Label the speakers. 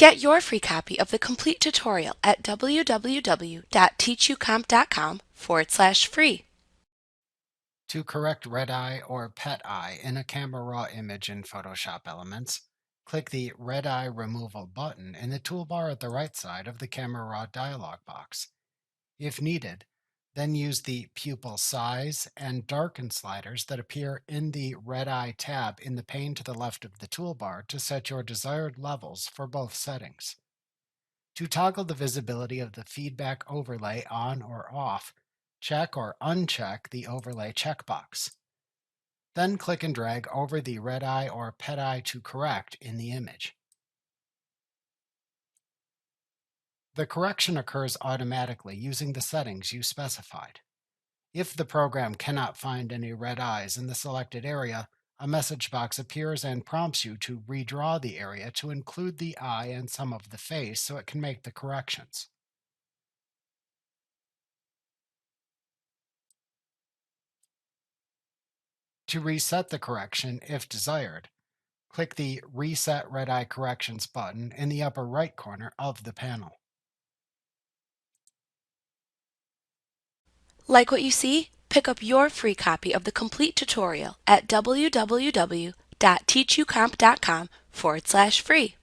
Speaker 1: Get your free copy of the complete tutorial at www.teachucomp.com/free.
Speaker 2: To correct red eye or pet eye in a camera raw image in Photoshop Elements, click the Red Eye Removal button in the toolbar at the right side of the Camera Raw dialog box. If needed, then use the Pupil Size and Darken sliders that appear in the Red Eye tab in the pane to the left of the toolbar to set your desired levels for both settings. To toggle the visibility of the feedback overlay on or off, check or uncheck the overlay checkbox. Then click and drag over the red eye or pet eye to correct in the image. The correction occurs automatically using the settings you specified. If the program cannot find any red eyes in the selected area, a message box appears and prompts you to redraw the area to include the eye and some of the face so it can make the corrections. To reset the correction, if desired, click the Reset Red Eye Corrections button in the upper right corner of the panel.
Speaker 1: Like what you see? Pick up your free copy of the complete tutorial at www.teachucomp.com/free.